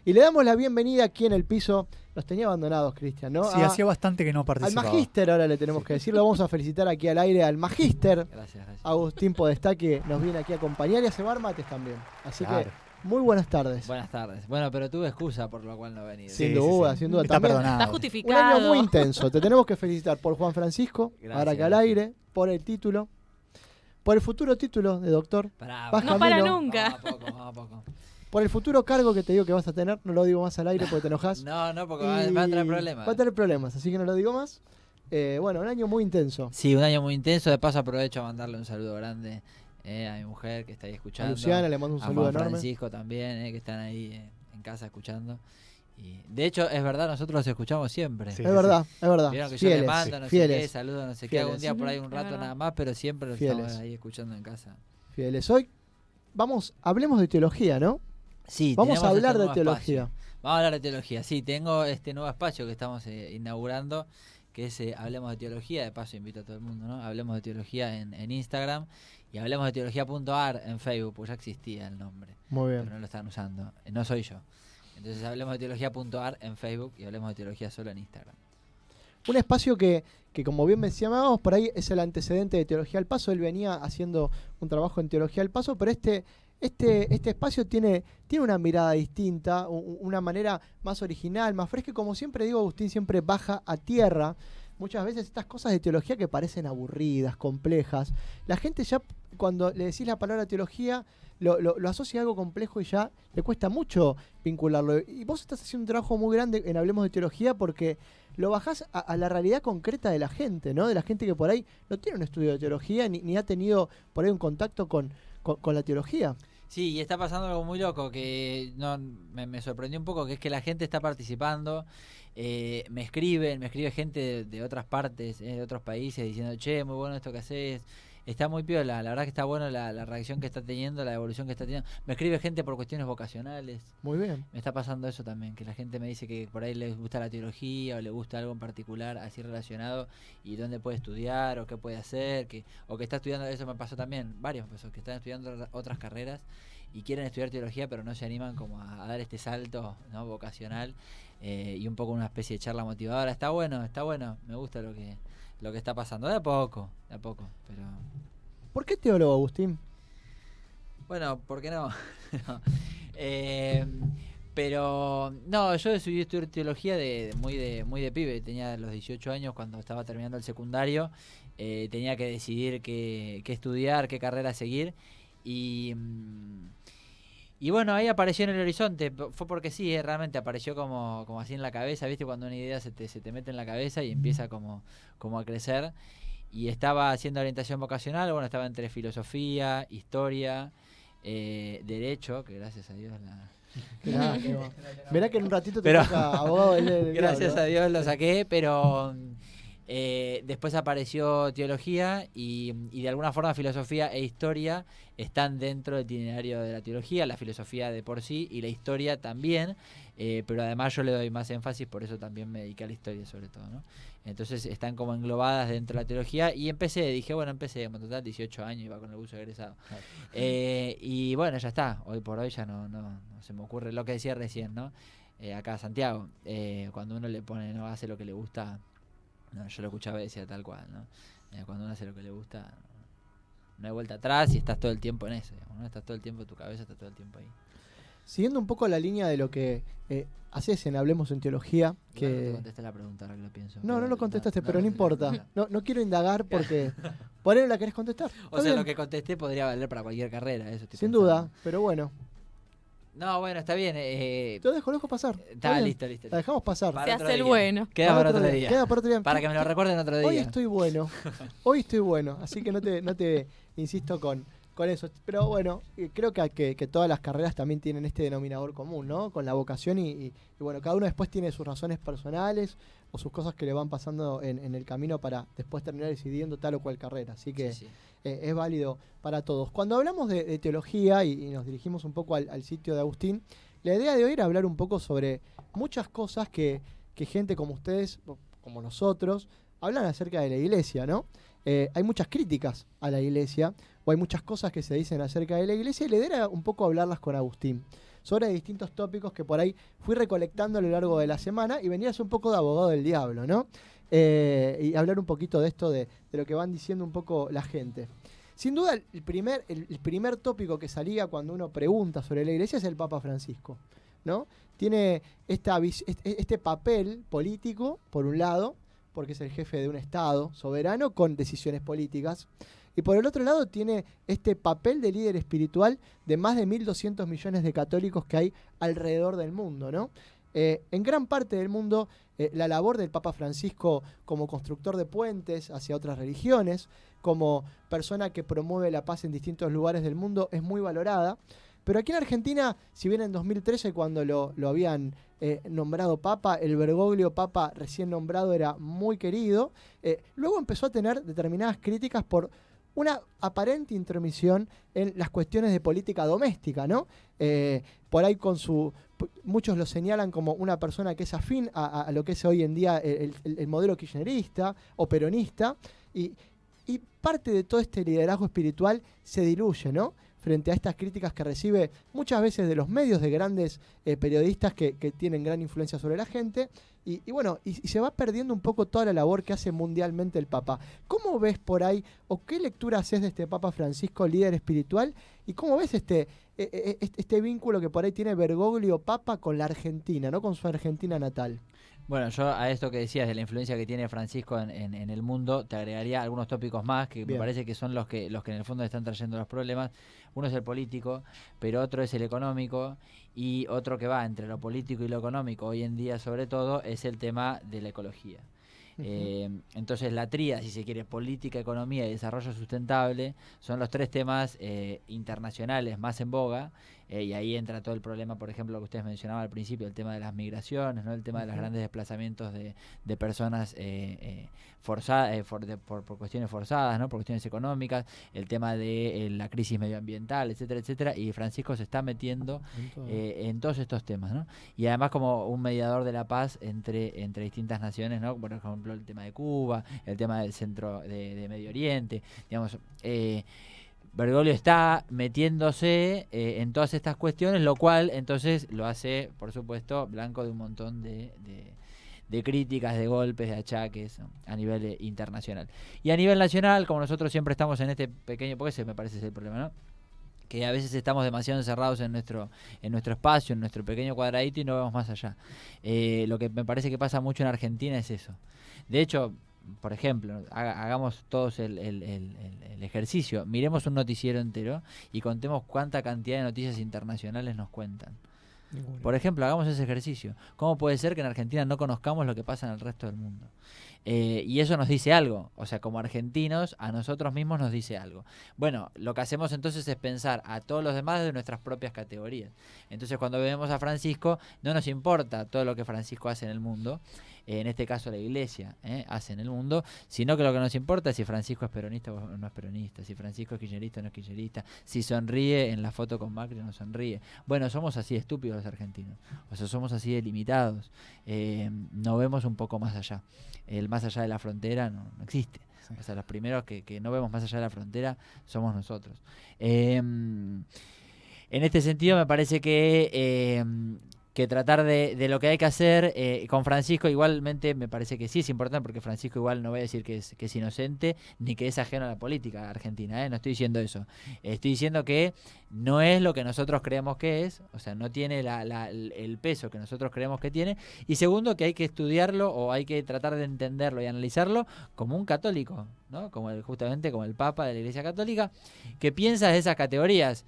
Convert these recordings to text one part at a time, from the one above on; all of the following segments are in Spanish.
Y le damos la bienvenida aquí en el piso. Los tenía abandonados, Cristian, ¿no? Sí, hacía bastante que no participaba. Al magíster ahora le tenemos que decir. Lo vamos a felicitar aquí al aire al magíster. Gracias. Agustín Podestá, que nos viene aquí a acompañar y a cebar mates también. Así que, muy buenas tardes. Buenas tardes. Bueno, pero tuve excusa por lo cual no he venido. Sin duda. Está También, perdonado. Está un justificado. año muy intenso. Te tenemos que felicitar por Juan Francisco, ahora que al aire, por el título, por el futuro título de doctor. No para nunca. Vamos a poco. Por el futuro cargo que te digo que vas a tener, no lo digo más al aire porque te enojas. No, porque va a traer problemas. Va a tener problemas, así que no lo digo más. Bueno, un año muy intenso. Sí, un año muy intenso. De paso aprovecho a mandarle un saludo grande a mi mujer que está ahí escuchando. A Luciana le mando un saludo a Juan enorme. Francisco también, que están ahí en casa escuchando. Y de hecho, es verdad, nosotros los escuchamos siempre. Sí, es verdad. Vieron que fieles, yo le mando, no fieles. sé qué, saludo, no sé qué, algún día por ahí un rato nada más, pero siempre los estamos ahí escuchando en casa. Fieles. Hoy hablemos de teología, ¿no? Sí, vamos a hablar de teología. Vamos a hablar de teología, sí, tengo este nuevo espacio que estamos inaugurando, que es Hablemos de Teología. De paso invito a todo el mundo, ¿no? Hablemos de Teología en Instagram y hablemos de teología.ar en Facebook, pues ya existía el nombre. Muy bien. Pero no lo están usando, no soy yo. Entonces hablemos de teología.ar en Facebook y hablemos de teología solo en Instagram. Un espacio que como bien mencionábamos, por ahí es el antecedente de Teología al Paso. Él venía haciendo un trabajo en Teología al Paso, pero este espacio tiene una mirada distinta, una manera más original, más fresca. Como siempre digo, Agustín siempre baja a tierra. Muchas veces estas cosas de teología que parecen aburridas, complejas, la gente ya cuando le decís la palabra teología lo asocia a algo complejo y ya le cuesta mucho vincularlo. Y vos estás haciendo un trabajo muy grande en Hablemos de Teología porque lo bajás a la realidad concreta de la gente, ¿no? De la gente que por ahí no tiene un estudio de teología ni ha tenido por ahí un contacto con la teología. Sí, y está pasando algo muy loco que me sorprendió un poco, que es que la gente está participando, me escribe gente de otras partes, de otros países, diciendo, che, muy bueno esto que haces, está muy piola, la verdad que está bueno la reacción que está teniendo, la evolución que está teniendo. Me escribe gente por cuestiones vocacionales. Muy bien. Me está pasando eso también, que la gente me dice que por ahí les gusta la teología o le gusta algo en particular así relacionado y dónde puede estudiar o qué puede hacer, o que está estudiando. Eso me pasó también, varios profesores que están estudiando otras carreras y quieren estudiar teología pero no se animan como a dar este salto, ¿no? Vocacional, y un poco una especie de charla motivadora. Está bueno, me gusta lo que está pasando, de a poco, pero... ¿Por qué teólogo, Agustín? Bueno, ¿por qué no? Pero no, yo decidí estudiar teología muy de pibe. Tenía los 18 años cuando estaba terminando el secundario. Tenía que decidir qué estudiar, qué carrera seguir. Y bueno, ahí apareció en el horizonte. Fue porque sí, realmente apareció como así en la cabeza. ¿Viste? Cuando una idea se te mete en la cabeza y empieza como a crecer. Y estaba haciendo orientación vocacional. Bueno, estaba entre filosofía, historia, derecho, que gracias a Dios Mirá que en un ratito te toca abogado del gracias diablo. a Dios lo saqué, pero después apareció teología y de alguna forma filosofía e historia están dentro del itinerario de la teología, la filosofía de por sí y la historia también, pero además yo le doy más énfasis, por eso también me dediqué a la historia sobre todo, ¿no? Entonces están como englobadas dentro de la teología y dije, en total 18 años, iba con el buzo egresado. Claro. Y bueno, ya está, hoy por hoy ya no se me ocurre lo que decía recién, ¿no? Acá Santiago, cuando uno le pone, no hace lo que le gusta, no, yo lo escuchaba y decía tal cual, ¿no? Cuando uno hace lo que le gusta, no hay vuelta atrás y estás todo el tiempo en eso, digamos, ¿no? Estás todo el tiempo, tu cabeza está todo el tiempo ahí. Siguiendo un poco la línea de lo que haces en Hablemos en Teología, que... No te contesté la pregunta, ahora que lo pienso. No lo contestaste, pero no importa. No quiero indagar porque por ahí la querés contestar. O sea, lo que contesté podría valer para cualquier carrera, eso estoy sin pensando. duda, pero bueno. No, bueno, está bien. Te lo dejo pasar. Está listo. La dejamos pasar. Se hace el bueno. Queda para otro día. Queda para otro día. Para que me lo recuerden otro día. Hoy estoy bueno. Así que no te insisto con eso. Pero bueno, creo que todas las carreras también tienen este denominador común, ¿no? Con la vocación y bueno, cada uno después tiene sus razones personales o sus cosas que le van pasando en el camino para después terminar decidiendo tal o cual carrera. Así que sí. Es válido para todos. Cuando hablamos de teología y nos dirigimos un poco al sitio de Agustín, la idea de hoy era hablar un poco sobre muchas cosas que gente como ustedes, como nosotros, hablan acerca de la iglesia, ¿no? Hay muchas críticas a la iglesia, o hay muchas cosas que se dicen acerca de la iglesia, y la idea era un poco hablarlas con Agustín. sobre distintos tópicos que por ahí fui recolectando a lo largo de la semana y venía a ser un poco de abogado del diablo, ¿no? Y hablar un poquito de esto, de lo que van diciendo un poco la gente. Sin duda, el primer tópico que salía cuando uno pregunta sobre la Iglesia es el Papa Francisco, ¿no? Tiene este papel político, por un lado, porque es el jefe de un Estado soberano con decisiones políticas, y por el otro lado tiene este papel de líder espiritual de más de 1.200 millones de católicos que hay alrededor del mundo, ¿no? En gran parte del mundo, la labor del Papa Francisco como constructor de puentes hacia otras religiones, como persona que promueve la paz en distintos lugares del mundo, es muy valorada. Pero aquí en Argentina, si bien en 2013, cuando lo habían nombrado Papa, el Bergoglio Papa recién nombrado era muy querido, luego empezó a tener determinadas críticas por una aparente intromisión en las cuestiones de política doméstica, ¿no? Por ahí muchos lo señalan como una persona que es afín a lo que es hoy en día el modelo kirchnerista o peronista, y parte de todo este liderazgo espiritual se diluye, ¿no? Frente a estas críticas que recibe muchas veces de los medios, de grandes periodistas que tienen gran influencia sobre la gente, y se va perdiendo un poco toda la labor que hace mundialmente el Papa. ¿Cómo ves por ahí, o qué lectura haces de este Papa Francisco, líder espiritual, y cómo ves este vínculo que por ahí tiene Bergoglio Papa con la Argentina, ¿no? Con su Argentina natal? Bueno, yo a esto que decías de la influencia que tiene Francisco en el mundo, te agregaría algunos tópicos más que Bien. me parece que son los que en el fondo están trayendo los problemas. Uno es el político, pero otro es el económico, y otro que va entre lo político y lo económico, hoy en día sobre todo, es el tema de la ecología. Entonces la tríada, si se quiere, política, economía y desarrollo sustentable, son los tres temas internacionales más en boga, y ahí entra todo el problema, por ejemplo, que ustedes mencionaban al principio, el tema de las migraciones, ¿no? El tema de los grandes desplazamientos de personas forzadas, por cuestiones forzadas, ¿no? Por cuestiones económicas, el tema de la crisis medioambiental, etcétera, etcétera, y Francisco se está metiendo en todos estos temas, ¿no? Y además como un mediador de la paz entre distintas naciones, ¿no? Por ejemplo, el tema de Cuba, el tema del centro de Medio Oriente, digamos, Bergoglio está metiéndose en todas estas cuestiones, lo cual entonces lo hace, por supuesto, blanco de un montón de críticas, de golpes, de achaques, ¿no? A nivel internacional. Y a nivel nacional, como nosotros siempre estamos en este pequeño, porque ese me parece es el problema, ¿no? Que a veces estamos demasiado encerrados en nuestro espacio, en nuestro pequeño cuadradito, y no vemos más allá. Lo que me parece que pasa mucho en Argentina es eso. De hecho, por ejemplo, hagamos todos el ejercicio, miremos un noticiero entero y contemos cuánta cantidad de noticias internacionales nos cuentan. Por ejemplo, hagamos ese ejercicio. ¿Cómo puede ser que en Argentina no conozcamos lo que pasa en el resto del mundo? Y eso nos dice algo. O sea, como argentinos, a nosotros mismos nos dice algo. Bueno, lo que hacemos entonces es pensar a todos los demás de nuestras propias categorías. Entonces, cuando vemos a Francisco, no nos importa todo lo que Francisco hace en el mundo, en este caso la Iglesia hace en el mundo, sino que lo que nos importa es si Francisco es peronista o no es peronista, si Francisco es kirchnerista o no es kirchnerista, si sonríe en la foto con Macri o no sonríe. Bueno, somos así estúpidos los argentinos, o sea, somos así delimitados, no vemos un poco más allá. El más allá de la frontera no existe. O sea, los primeros que no vemos más allá de la frontera somos nosotros. En este sentido me parece que tratar de lo que hay que hacer con Francisco, igualmente me parece que sí es importante, porque Francisco igual no voy a decir que es inocente ni que es ajeno a la política argentina, no estoy diciendo eso. Estoy diciendo que no es lo que nosotros creemos que es, o sea, no tiene el peso que nosotros creemos que tiene, y segundo, que hay que estudiarlo o hay que tratar de entenderlo y analizarlo como un católico, ¿no? Justamente como el Papa de la Iglesia Católica, que piensa de esas categorías.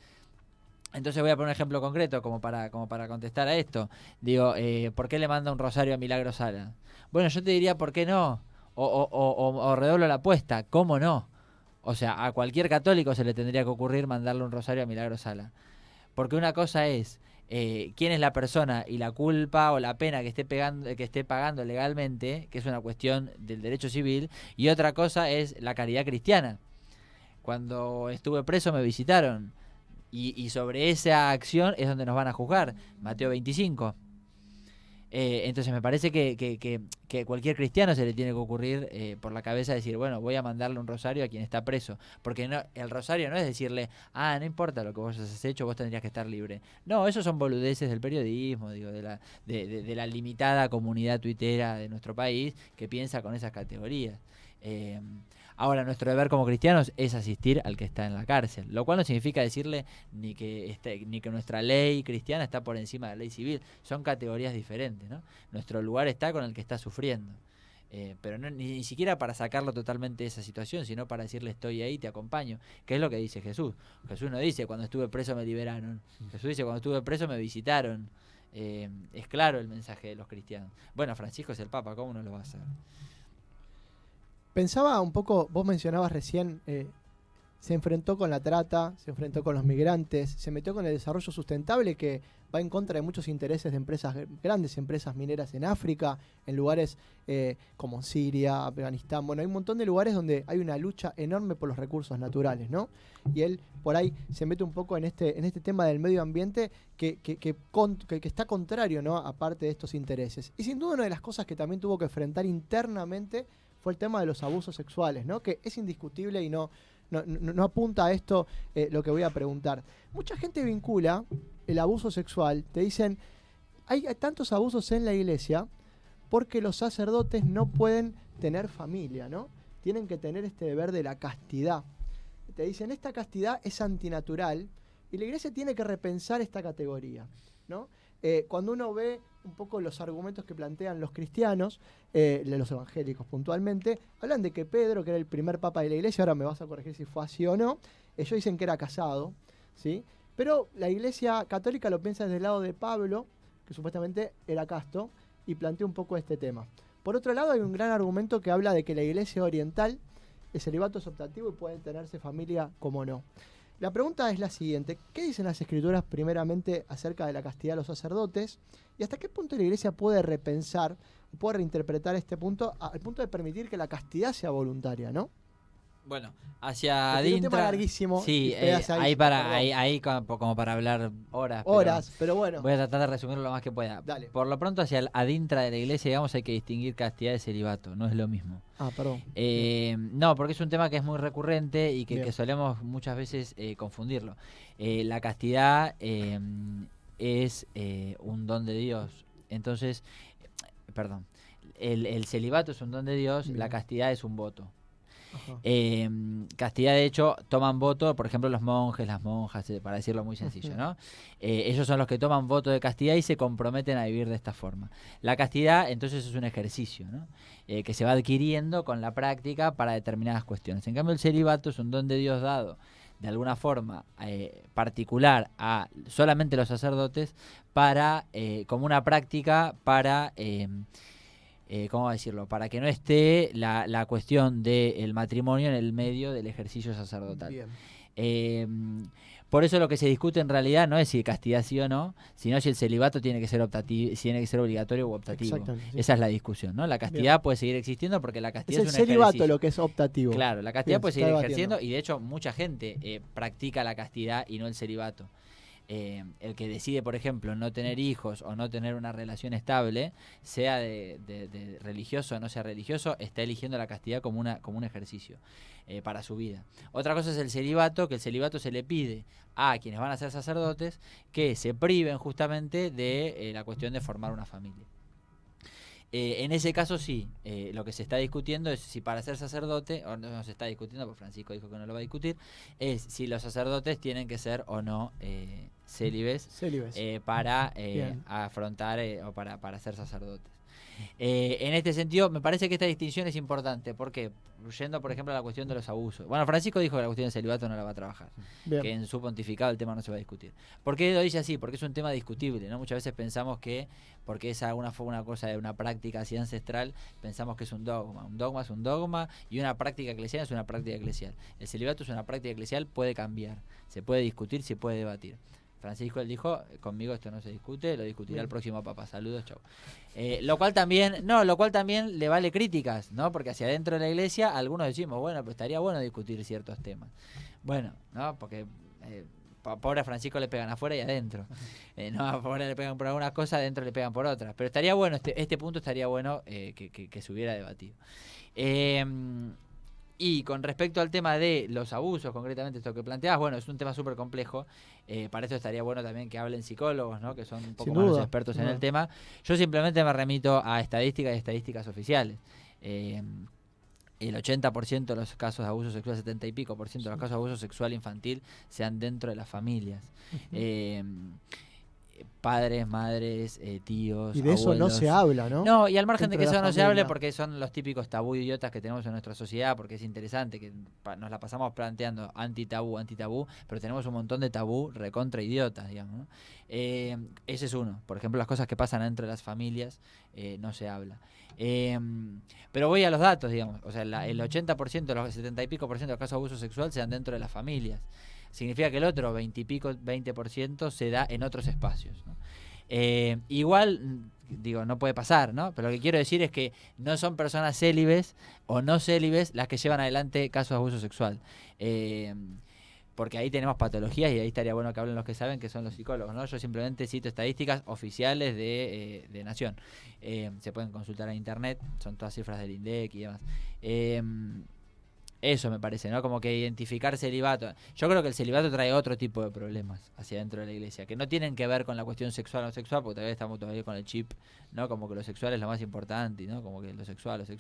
Entonces voy a poner un ejemplo concreto como para contestar a esto. Digo, ¿por qué le manda un rosario a Milagro Sala? Bueno, yo te diría, ¿por qué no? O redoblo la apuesta, ¿cómo no? O sea, a cualquier católico se le tendría que ocurrir mandarle un rosario a Milagro Sala. Porque una cosa es quién es la persona y la culpa o la pena que esté pagando legalmente, que es una cuestión del derecho civil, y otra cosa es la caridad cristiana. Cuando estuve preso me visitaron. Y sobre esa acción es donde nos van a juzgar. Mateo 25. Entonces me parece que cualquier cristiano se le tiene que ocurrir por la cabeza decir, bueno, voy a mandarle un rosario a quien está preso. Porque no, el rosario no es decirle, no importa lo que vos has hecho, vos tendrías que estar libre. No, esos son boludeces del periodismo, digo, de la limitada comunidad tuitera de nuestro país que piensa con esas categorías. Ahora, nuestro deber como cristianos es asistir al que está en la cárcel, lo cual no significa decirle ni que nuestra ley cristiana está por encima de la ley civil. Son categorías diferentes, ¿no? Nuestro lugar está con el que está sufriendo. Pero no, ni siquiera para sacarlo totalmente de esa situación, sino para decirle estoy ahí, te acompaño, que es lo que dice Jesús. Jesús no dice cuando estuve preso me liberaron, Jesús dice cuando estuve preso me visitaron. Es claro el mensaje de los cristianos. Bueno, Francisco es el Papa, ¿cómo no lo va a hacer? Pensaba un poco, vos mencionabas recién, se enfrentó con la trata, se enfrentó con los migrantes, se metió con el desarrollo sustentable que va en contra de muchos intereses de empresas, grandes empresas mineras en África, en lugares como Siria, Afganistán. Bueno, hay un montón de lugares donde hay una lucha enorme por los recursos naturales, ¿no? Y él por ahí se mete un poco en este tema del medio ambiente que está contrario, ¿no? Aparte de estos intereses. Y sin duda una de las cosas que también tuvo que enfrentar internamente fue el tema de los abusos sexuales, ¿no? Que es indiscutible y no apunta a esto lo que voy a preguntar. Mucha gente vincula el abuso sexual, te dicen, hay tantos abusos en la iglesia porque los sacerdotes no pueden tener familia, ¿no? Tienen que tener este deber de la castidad. Te dicen, esta castidad es antinatural y la iglesia tiene que repensar esta categoría, ¿no? Cuando uno ve un poco los argumentos que plantean los cristianos, los evangélicos puntualmente, hablan de que Pedro, que era el primer papa de la iglesia, ahora me vas a corregir si fue así o no, ellos dicen que era casado, ¿sí? Pero la iglesia católica lo piensa desde el lado de Pablo, que supuestamente era casto, y plantea un poco este tema. Por otro lado, hay un gran argumento que habla de que la iglesia oriental, el celibato es optativo y pueden tenerse familia como no. La pregunta es la siguiente: ¿qué dicen las escrituras primeramente acerca de la castidad de los sacerdotes? ¿Y hasta qué punto la iglesia puede repensar, puede reinterpretar este punto al punto de permitir que la castidad sea voluntaria, ¿no? Bueno, hacia adentro. adintra. Un tema larguísimo. Sí, ahí como para hablar horas. Pero bueno. Voy a tratar de resumirlo lo más que pueda. Dale. Por lo pronto, hacia el adintra de la iglesia, digamos, hay que distinguir castidad de celibato, no es lo mismo. Perdón. No, porque es un tema que es muy recurrente y que solemos muchas veces confundirlo. La castidad es un don de Dios. Entonces, el celibato es un don de Dios, la castidad es un voto. Castidad, de hecho, toman voto, por ejemplo, los monjes, las monjas, para decirlo muy sencillo, ¿no? Ellos son los que toman voto de castidad y se comprometen a vivir de esta forma. La castidad, entonces, es un ejercicio, ¿no? Que se va adquiriendo con la práctica para determinadas cuestiones. En cambio, el celibato es un don de Dios dado de alguna forma particular a solamente los sacerdotes para como una práctica para ¿cómo decirlo? Para que no esté la cuestión del matrimonio en el medio del ejercicio sacerdotal. Por eso lo que se discute en realidad no es si castidad sí o no, sino si el celibato tiene que ser optativo, si tiene que ser obligatorio u optativo. Sí. Esa es la discusión, ¿no? La castidad puede seguir existiendo porque la castidad es un ejercicio. Es el celibato lo que es optativo. Claro, la castidad puede seguir ejerciendo y de hecho mucha gente practica la castidad y no el celibato. El que decide, por ejemplo, no tener hijos o no tener una relación estable, sea de religioso o no sea religioso, está eligiendo la castidad como un ejercicio para su vida. Otra cosa es el celibato, que el celibato se le pide a quienes van a ser sacerdotes que se priven justamente de la cuestión de formar una familia. En ese caso sí, lo que se está discutiendo es si para ser sacerdote, o no se está discutiendo, porque Francisco dijo que no lo va a discutir, es si los sacerdotes tienen que ser o no célibes para afrontar o para ser sacerdotes. En este sentido, me parece que esta distinción es importante, porque yendo, por ejemplo, a la cuestión de los abusos. Bueno, Francisco dijo que la cuestión del celibato no la va a trabajar, que en su pontificado el tema no se va a discutir. ¿Por qué lo dice así? Porque es un tema discutible, ¿no? Muchas veces pensamos que, porque fue una cosa de una práctica así ancestral, pensamos que es un dogma. Un dogma es un dogma y una práctica eclesial es una práctica eclesial. El celibato es una práctica eclesial, puede cambiar, se puede discutir, se puede debatir. Francisco, él dijo, conmigo esto no se discute, lo discutirá el próximo Papa. Saludos, chau. Lo cual también le vale críticas, ¿no? Porque hacia adentro de la iglesia algunos decimos, bueno, pues estaría bueno discutir ciertos temas. Bueno, ¿no? Porque pobre a Francisco le pegan afuera y adentro. No, afuera le pegan por algunas cosas, adentro le pegan por otras. Pero estaría bueno, este punto estaría bueno que se hubiera debatido. Y con respecto al tema de los abusos, concretamente esto que planteabas, bueno, es un tema súper complejo. Para eso estaría bueno también que hablen psicólogos, ¿no? Que son un poco más los expertos en el tema. Yo simplemente me remito a estadísticas y estadísticas oficiales. El 80% de los casos de abuso sexual, 70 y pico % de los casos de abuso sexual infantil se dan dentro de las familias. Padres, madres, tíos, y de abuelos. eso no se habla, ¿no? No, y al margen dentro de que eso no se hable, familia. porque son los típicos tabú idiotas que tenemos en nuestra sociedad, porque es interesante que nos la pasamos planteando anti-tabú, pero tenemos un montón de tabú recontra idiotas, digamos, ¿no? Ese es uno. Por ejemplo, las cosas que pasan dentro de las familias no se habla. Pero voy a los datos, digamos. O sea, el 80%, los 70 y pico % de los casos de abuso sexual se dan dentro de las familias. Significa que el otro 20 y pico, 20% se da en otros espacios, ¿no? Igual, digo, no puede pasar, ¿no? Pero lo que quiero decir es que no son personas célibes o no célibes las que llevan adelante casos de abuso sexual. Porque ahí tenemos patologías y ahí estaría bueno que hablen los que saben, que son los psicólogos, ¿no? Yo simplemente cito estadísticas oficiales de Nación. Se pueden consultar en internet, son todas cifras del INDEC y demás. Eso me parece, ¿no? Como que identificar celibato. Yo creo que el celibato trae otro tipo de problemas hacia dentro de la iglesia, que no tienen que ver con la cuestión sexual o no sexual, porque todavía estamos con el chip, ¿no? Como que lo sexual es lo más importante, ¿no? Como que lo sexual. Yo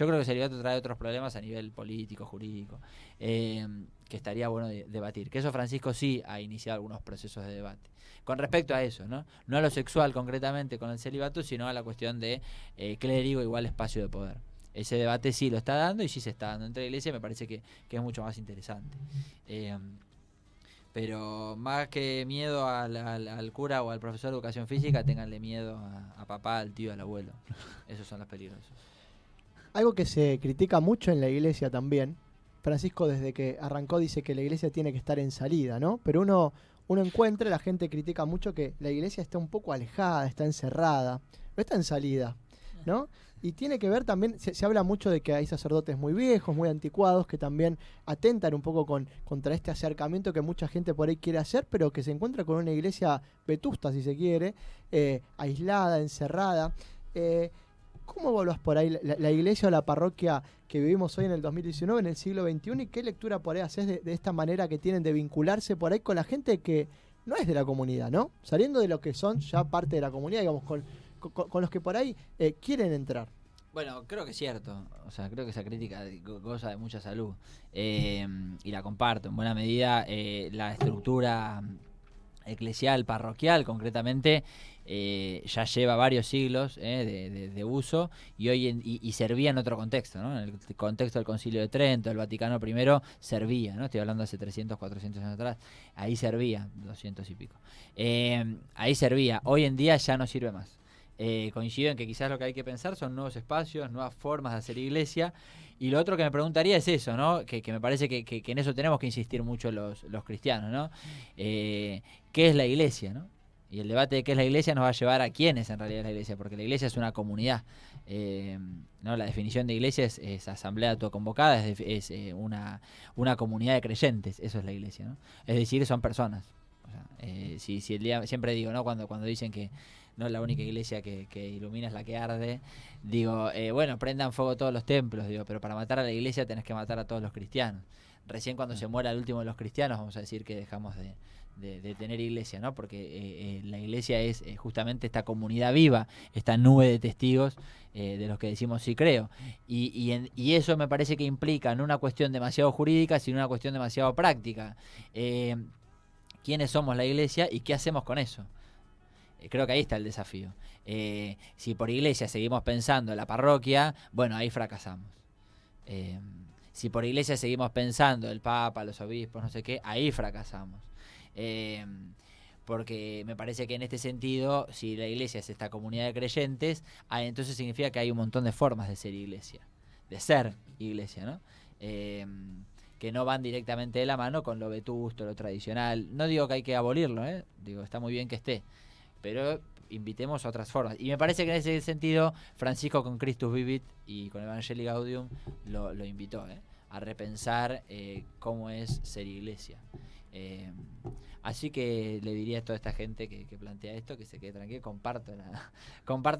creo que el celibato trae otros problemas a nivel político, jurídico, que estaría bueno debatir. Que eso Francisco sí ha iniciado algunos procesos de debate. Con respecto a eso, ¿no? No a lo sexual concretamente con el celibato, sino a la cuestión de clérigo igual espacio de poder. Ese debate sí lo está dando y sí se está dando entre la iglesia, me parece que es mucho más interesante. Pero más que miedo al cura o al profesor de educación física, ténganle miedo a papá, al tío, al abuelo. Esos son los peligrosos. Algo que se critica mucho en la iglesia también, Francisco desde que arrancó dice que la iglesia tiene que estar en salida, ¿no? Pero uno encuentra, la gente critica mucho que la iglesia está un poco alejada, está encerrada, no está en salida, ¿no? Y tiene que ver también, se habla mucho de que hay sacerdotes muy viejos, muy anticuados, que también atentan un poco contra este acercamiento que mucha gente por ahí quiere hacer, pero que se encuentra con una iglesia vetusta, si se quiere, aislada, encerrada. ¿Cómo evaluás por ahí la iglesia o la parroquia que vivimos hoy en el 2019, en el siglo XXI? ¿Y qué lectura por ahí haces de esta manera que tienen de vincularse por ahí con la gente que no es de la comunidad, ¿no? Saliendo de lo que son ya parte de la comunidad, digamos, con los que por ahí quieren entrar. Bueno, creo que es cierto. O sea, creo que esa crítica goza de mucha salud. Y la comparto. En buena medida, la estructura eclesial, parroquial, concretamente, ya lleva varios siglos de uso y servía en otro contexto, ¿no? En el contexto del Concilio de Trento, el Vaticano I, servía, ¿no? Estoy hablando hace 300, 400 años atrás. Ahí servía, 200 y pico. Ahí servía. Hoy en día ya no sirve más. Coincido en que quizás lo que hay que pensar son nuevos espacios, nuevas formas de hacer iglesia. Y lo otro que me preguntaría es eso, ¿no? Que me parece que en eso tenemos que insistir mucho los cristianos, ¿no? ¿Qué es la iglesia, no? Y el debate de qué es la iglesia nos va a llevar a quién es en realidad la iglesia, porque la iglesia es una comunidad. ¿No? La definición de iglesia es asamblea autoconvocada, es una comunidad de creyentes, eso es la iglesia, ¿no? Es decir, son personas. O sea, si el día, siempre digo, ¿no? Cuando dicen que no la única iglesia que ilumina es la que arde, digo, bueno, prendan fuego todos los templos, digo, pero para matar a la iglesia tenés que matar a todos los cristianos. Recién cuando se muera el último de los cristianos vamos a decir que dejamos de tener iglesia, ¿no? Porque la iglesia es justamente esta comunidad viva, esta nube de testigos de los que decimos sí creo. Y eso me parece que implica no una cuestión demasiado jurídica, sino una cuestión demasiado práctica. ¿Quiénes somos la iglesia y qué hacemos con eso? Creo que ahí está el desafío. Si por iglesia seguimos pensando en la parroquia, bueno, ahí fracasamos. Si por iglesia seguimos pensando el Papa, los obispos, no sé qué, ahí fracasamos. Porque me parece que en este sentido, si la iglesia es esta comunidad de creyentes, entonces significa que hay un montón de formas de ser iglesia, ¿no? Que no van directamente de la mano con lo vetusto, lo tradicional. No digo que hay que abolirlo, digo, está muy bien que esté, pero invitemos a otras formas. Y me parece que en ese sentido Francisco con Christus Vivit y con Evangelii Gaudium lo invitó a repensar cómo es ser iglesia. Así que le diría a toda esta gente que plantea esto, que se quede tranquilo, comparto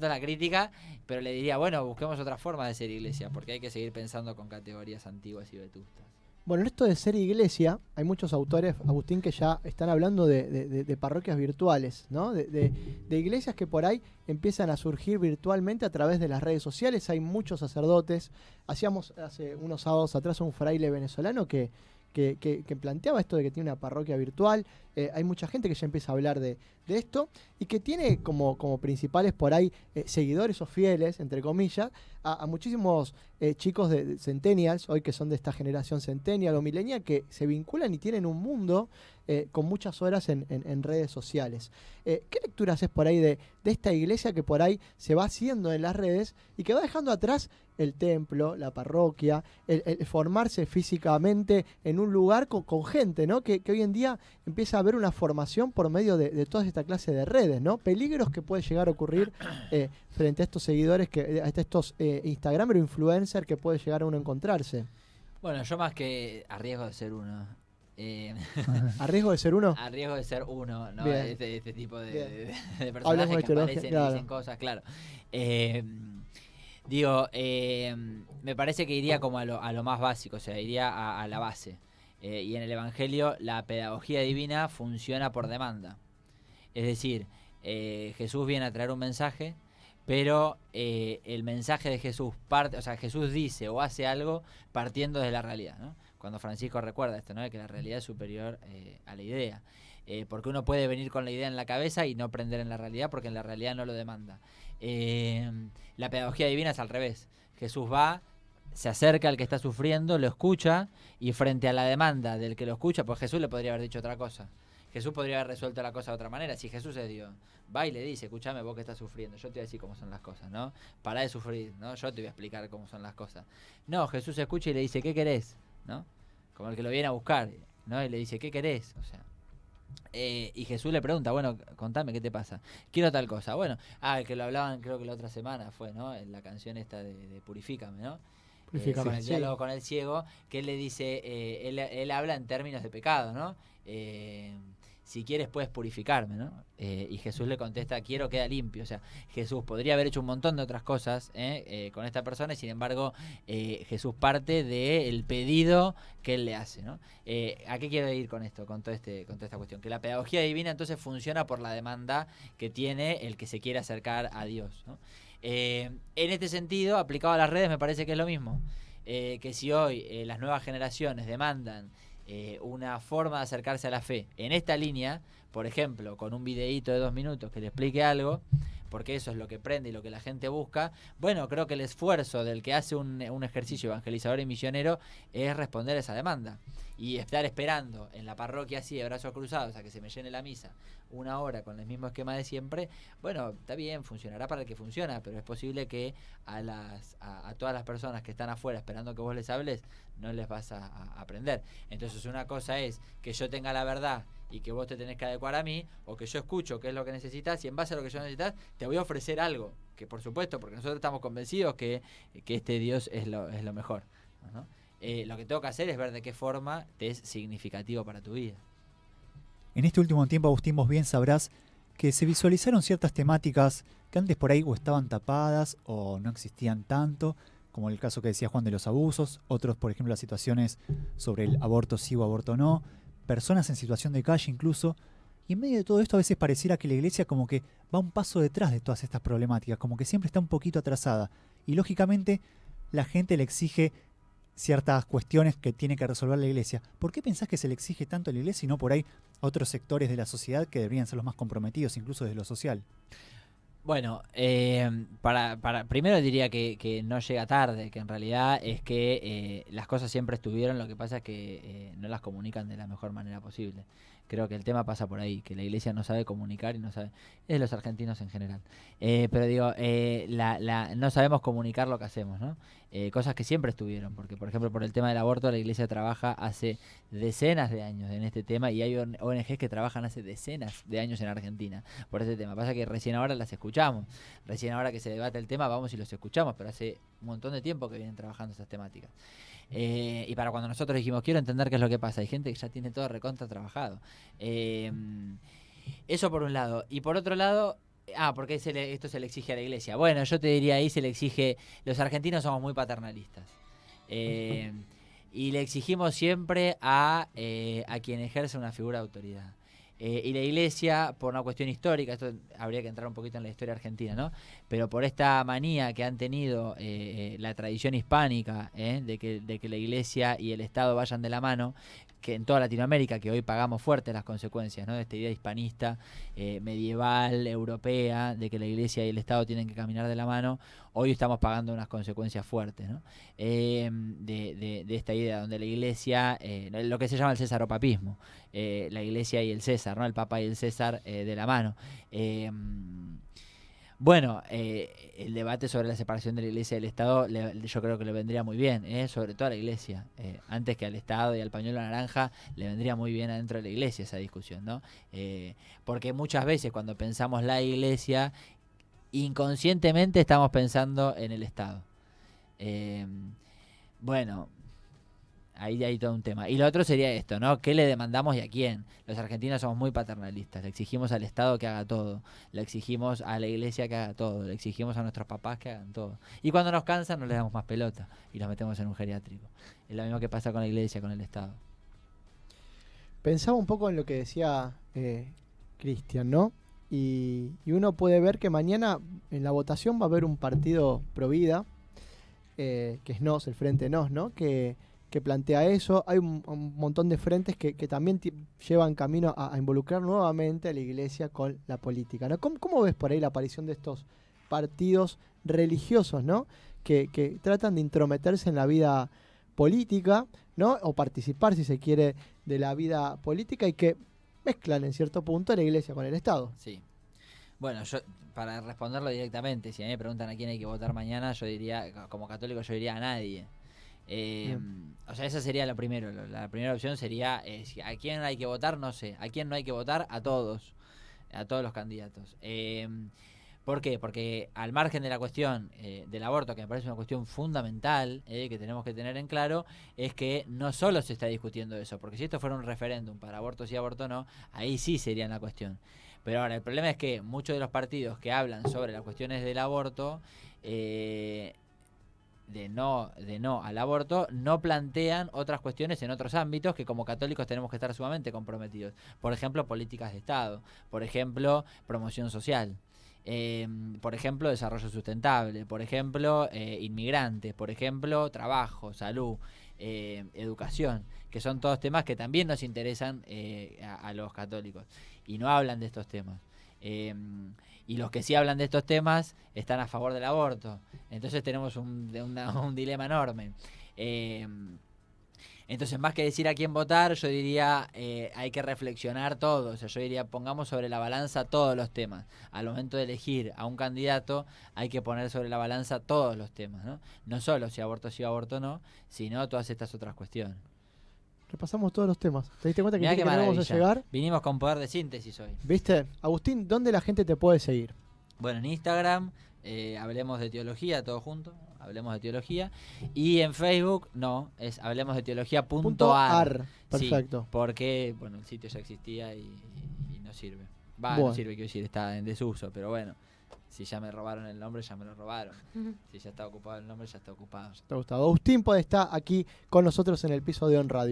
la crítica, pero le diría, bueno, busquemos otra forma de ser iglesia, porque hay que seguir pensando con categorías antiguas y vetustas. Bueno, en esto de ser iglesia, hay muchos autores, Agustín, que ya están hablando de parroquias virtuales, ¿no? De iglesias que por ahí empiezan a surgir virtualmente a través de las redes sociales. Hay muchos sacerdotes. Hacíamos hace unos sábados atrás un fraile venezolano que planteaba esto de que tiene una parroquia virtual. Hay mucha gente que ya empieza a hablar de esto y que tiene como principales por ahí seguidores o fieles, entre comillas, a muchísimos chicos de centennials, hoy que son de esta generación centennial o millennial, que se vinculan y tienen un mundo con muchas horas en redes sociales. ¿Qué lectura haces por ahí de esta iglesia que por ahí se va haciendo en las redes y que va dejando atrás el templo, la parroquia, el formarse físicamente en un lugar con gente, ¿no? Que hoy en día empieza a haber una formación por medio de toda esta clase de redes, ¿no? Peligros que puede llegar a ocurrir frente a estos seguidores, a estos Instagramers o influencers que puede llegar a uno a encontrarse. Bueno, yo más que a riesgo de ser uno. ¿A riesgo de ser uno? A riesgo de ser uno, ¿no? Bien. Este tipo de personajes Hablemos de que aparecen claro. y dicen cosas, claro. Me parece que iría como a lo más básico, o sea, iría a la base. Y en el Evangelio la pedagogía divina funciona por demanda. Es decir, Jesús viene a traer un mensaje, pero el mensaje de Jesús Jesús dice o hace algo partiendo de la realidad, ¿no? Cuando Francisco recuerda esto, ¿no? De que la realidad es superior a la idea. Porque uno puede venir con la idea en la cabeza y no prender en la realidad porque en la realidad no lo demanda. La pedagogía divina es al revés. Jesús va, se acerca al que está sufriendo, lo escucha y frente a la demanda del que lo escucha, pues Jesús le podría haber dicho otra cosa. Jesús podría haber resuelto la cosa de otra manera. Si Jesús es Dios, va y le dice, escúchame, vos que estás sufriendo, yo te voy a decir cómo son las cosas, ¿no? Pará de sufrir, ¿no? Yo te voy a explicar cómo son las cosas. No, Jesús escucha y le dice, ¿qué querés? ¿No? Como el que lo viene a buscar, ¿no? Y le dice, ¿qué querés? O sea, y Jesús le pregunta, bueno, contame, ¿qué te pasa? Quiero tal cosa. Bueno, el que lo hablaban creo que la otra semana fue, ¿no? En la canción esta de Purifícame, ¿no? Con el diálogo con el ciego, que él le dice, él habla en términos de pecado, ¿no? Si quieres puedes purificarme, ¿no? Y Jesús le contesta, quiero, queda limpio. O sea, Jesús podría haber hecho un montón de otras cosas con esta persona y sin embargo Jesús parte del pedido que él le hace, ¿no? ¿A qué quiero ir con esto, con toda esta cuestión? Que la pedagogía divina entonces funciona por la demanda que tiene el que se quiere acercar a Dios, ¿no? En este sentido, aplicado a las redes, me parece que es lo mismo. Que si hoy las nuevas generaciones demandan una forma de acercarse a la fe en esta línea, por ejemplo, con un videíto de 2 minutos que le explique algo, porque eso es lo que prende y lo que la gente busca, bueno, creo que el esfuerzo del que hace un ejercicio evangelizador y misionero es responder a esa demanda. Y estar esperando en la parroquia así, de brazos cruzados, a que se me llene la misa 1 hora con el mismo esquema de siempre, bueno, está bien, funcionará para el que funciona, pero es posible que a todas las personas que están afuera esperando que vos les hables, no les vas a aprender. Entonces una cosa es que yo tenga la verdad y que vos te tenés que adecuar a mí, o que yo escucho qué es lo que necesitas y en base a lo que yo necesitas te voy a ofrecer algo, que por supuesto, porque nosotros estamos convencidos que este Dios es lo mejor, ¿no? Lo que tengo que hacer es ver de qué forma te es significativo para tu vida. En este último tiempo, Agustín, vos bien sabrás que se visualizaron ciertas temáticas que antes por ahí o estaban tapadas o no existían tanto, como el caso que decía Juan de los abusos, otros, por ejemplo, las situaciones sobre el aborto sí o aborto no, personas en situación de calle incluso, y en medio de todo esto a veces pareciera que la iglesia como que va un paso detrás de todas estas problemáticas, como que siempre está un poquito atrasada, y lógicamente la gente le exige ciertas cuestiones que tiene que resolver la iglesia. ¿Por qué pensás que se le exige tanto a la iglesia y no por ahí a otros sectores de la sociedad que deberían ser los más comprometidos, incluso desde lo social? Bueno, primero diría que no llega tarde, que en realidad es que las cosas siempre estuvieron, lo que pasa es que no las comunican de la mejor manera posible. Creo que el tema pasa por ahí, que la iglesia no sabe comunicar y no sabe, es de los argentinos en general. Pero digo, no sabemos comunicar lo que hacemos, ¿no? Cosas que siempre estuvieron, porque por ejemplo por el tema del aborto la iglesia trabaja hace decenas de años en este tema y hay ONGs que trabajan hace decenas de años en Argentina por ese tema. Pasa que recién ahora las escuchamos. escuchamos. Recién ahora que se debate el tema, vamos y los escuchamos, pero hace un montón de tiempo que vienen trabajando esas temáticas. Y para cuando nosotros dijimos, quiero entender qué es lo que pasa, hay gente que ya tiene todo recontra trabajado. Eso por un lado. Y por otro lado, porque esto se le exige a la iglesia. Bueno, yo te diría ahí se le exige, los argentinos somos muy paternalistas. Y le exigimos siempre a quien ejerce una figura de autoridad. Y la iglesia, por una cuestión histórica, esto habría que entrar un poquito en la historia argentina, ¿no? Pero por esta manía que han tenido la tradición hispánica, de que la iglesia y el Estado vayan de la mano, que en toda Latinoamérica, que hoy pagamos fuertes las consecuencias, ¿no? De esta idea hispanista, medieval, europea, de que la iglesia y el Estado tienen que caminar de la mano, hoy estamos pagando unas consecuencias fuertes, ¿no? De esta idea donde la iglesia, lo que se llama el césaropapismo, la iglesia y el César, ¿no? El Papa y el César de la mano. Bueno, el debate sobre la separación de la iglesia y del Estado yo creo que le vendría muy bien, sobre todo a la iglesia. Antes que al Estado y al pañuelo naranja, le vendría muy bien adentro de la iglesia esa discusión, ¿no? Porque muchas veces cuando pensamos la iglesia, inconscientemente estamos pensando en el Estado. Bueno, ahí hay todo un tema. Y lo otro sería esto, ¿no? ¿Qué le demandamos y a quién? Los argentinos somos muy paternalistas. Le exigimos al Estado que haga todo. Le exigimos a la iglesia que haga todo. Le exigimos a nuestros papás que hagan todo. Y cuando nos cansan, no les damos más pelota y los metemos en un geriátrico. Es lo mismo que pasa con la iglesia, con el Estado. Pensaba un poco en lo que decía Cristian, ¿no? Y uno puede ver que mañana en la votación va a haber un partido pro vida, que es NOS, el Frente NOS, ¿no? Que plantea eso. Hay un montón de frentes que también llevan camino a involucrar nuevamente a la iglesia con la política, ¿no? ¿Cómo ves por ahí la aparición de estos partidos religiosos, ¿no? Que tratan de intrometerse en la vida política, ¿no? O participar, si se quiere, de la vida política y que mezclan en cierto punto la iglesia con el Estado? Sí. Bueno, yo para responderlo directamente, si a mí me preguntan a quién hay que votar mañana, yo diría, como católico, yo diría a nadie. O sea, esa sería lo primero. La primera opción sería a quién hay que votar, no sé. A quién no hay que votar, a todos los candidatos. ¿Por qué? Porque al margen de la cuestión del aborto, que me parece una cuestión fundamental que tenemos que tener en claro, es que no solo se está discutiendo eso, porque si esto fuera un referéndum para aborto sí, aborto no, ahí sí sería la cuestión. Pero ahora, el problema es que muchos de los partidos que hablan sobre las cuestiones del aborto, de no al aborto, no plantean otras cuestiones en otros ámbitos que como católicos tenemos que estar sumamente comprometidos. Por ejemplo, políticas de Estado, por ejemplo, promoción social, por ejemplo, desarrollo sustentable, por ejemplo, inmigrantes, por ejemplo, trabajo, salud, educación, que son todos temas que también nos interesan a los católicos y no hablan de estos temas. Y los que sí hablan de estos temas están a favor del aborto. Entonces tenemos un dilema enorme. Entonces, más que decir a quién votar, yo diría hay que reflexionar todo. O sea, yo diría pongamos sobre la balanza todos los temas. Al momento de elegir a un candidato, hay que poner sobre la balanza todos los temas, ¿no? No solo si aborto sí o aborto no, sino todas estas otras cuestiones. Repasamos todos los temas. ¿Te diste cuenta que no vamos a llegar? Vinimos con poder de síntesis hoy. ¿Viste? Agustín, ¿dónde la gente te puede seguir? Bueno, en Instagram, Hablemos de Teología, todo junto, Hablemos de Teología. Y en Facebook, no, es hablemosdeteología.ar. Perfecto. Sí, porque, bueno, el sitio ya existía y no sirve. Bueno. No sirve, quiero decir, está en desuso, pero bueno. Si ya me robaron el nombre, ya me lo robaron. Si ya está ocupado el nombre, ya está ocupado. ¿Te ha gustado? Agustín puede estar aquí con nosotros en el piso de On Radio.